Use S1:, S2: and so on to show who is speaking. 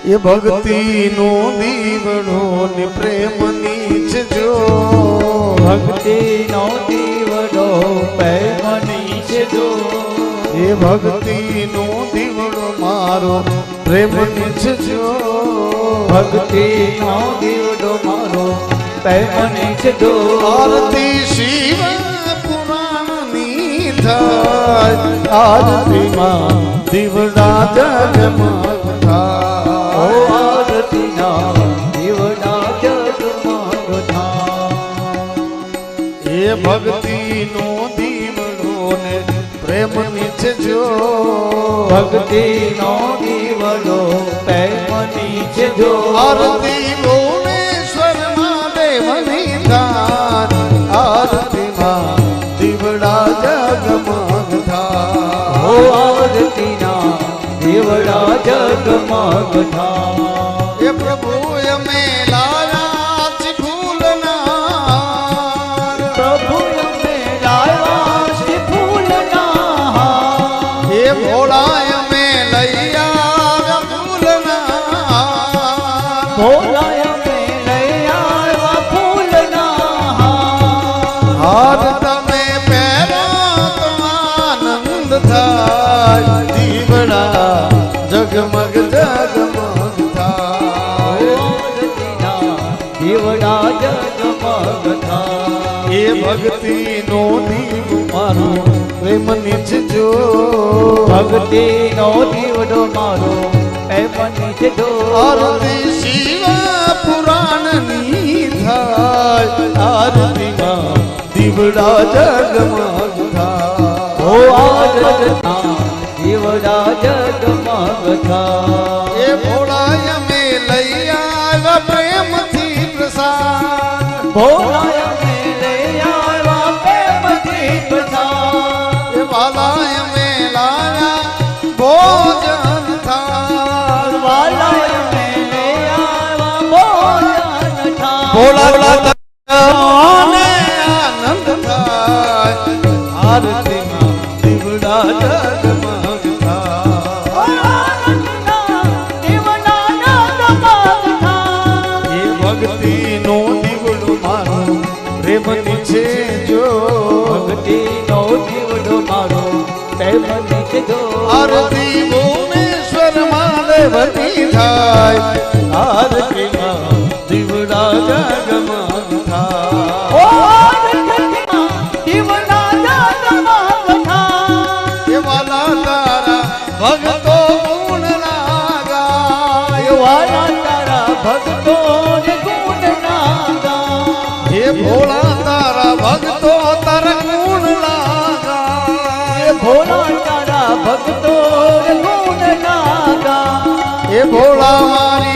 S1: એ ભક્તિ નો દીવડો ને પ્રેમની છે જો
S2: ભક્તિ નો દીવડો પ્રેમની છે જો
S1: એ ભક્તિ નો દીવડો મારો પ્રેમની છે જો
S2: ભક્તિ નો દીવડો મારો પ્રેમની છે જો
S1: આરતી શિવ પુરાણની થાય આરતીમાં દીવડા જગમગ થાય
S2: આરતી ના દીવડા જગમગ થાય
S1: એ ભક્તિ નો દીવડો ને પ્રેમની છે જો
S2: ભક્તિ નો દીવડો પ્રેમની છે જો
S1: આરતી ભુવનેશ્વર મહાદેવની થાય આરતીમાં દીવડા જગમગ થાય
S2: આરતી ના દીવડા જગમગ થાય
S1: એ પ્રભુ અમે લાયા છે ફૂલના
S2: પ્રભુ અમે લાયા છે ફૂલના
S1: એ ભોળા અમે લઈ આવ્યા ફૂલના
S2: ભોળા અમે લઈ આવ્યા ફૂલના
S1: હાર તમે પહેરો તો આનંદ થાય દીવડા જગમગ જગમગ થાય
S2: દીવડા જગમગ થાય
S1: એ ભક્તિ નો દીવ મારો પ્રેમની છે જો
S2: ભક્તિ નો દીવડો મારો પ્રેમની છે જો
S1: આરતી શિવ પુરાણની થાય આરતીમાં દીવડા જગમગ થાય
S2: આરતી દીવડા જગમગ થાય
S1: એ ભોળા અમે લઈ આવ્યા પ્રેમથી પ્રસાદ
S2: ભોળા અમે લઈ આવ્યા પ્રેમથી પ્રસાદ
S1: એ વાલા અમે લાયા ભોજન થાળ
S2: વાલા અમે લઈ આવ્યા ભોજન થાય
S1: ભોળા ને આનંદ થાય આરતીમાં દીવડા જગમગ થાય એ ભક્તિ નો દીવડો મારો પ્રેમની છે જો
S2: ભક્તિ નો દીવડો મારો પ્રેમની છે જો
S1: આરતી ભુવનેશ્વર મહાદેવની થાય આરતીમાં દીવડા જગમગ થાય એ વાલા તારા ભક્તો ગુણ ના ગાય
S2: ભક્તો ને ગુણ નાગા
S1: હે ભોળા તારા ભક્તો તારા ગુણ ના ગાય
S2: ભોળા તારા ભક્તો ને ગુણ નાગા
S1: હે ભોળા મારી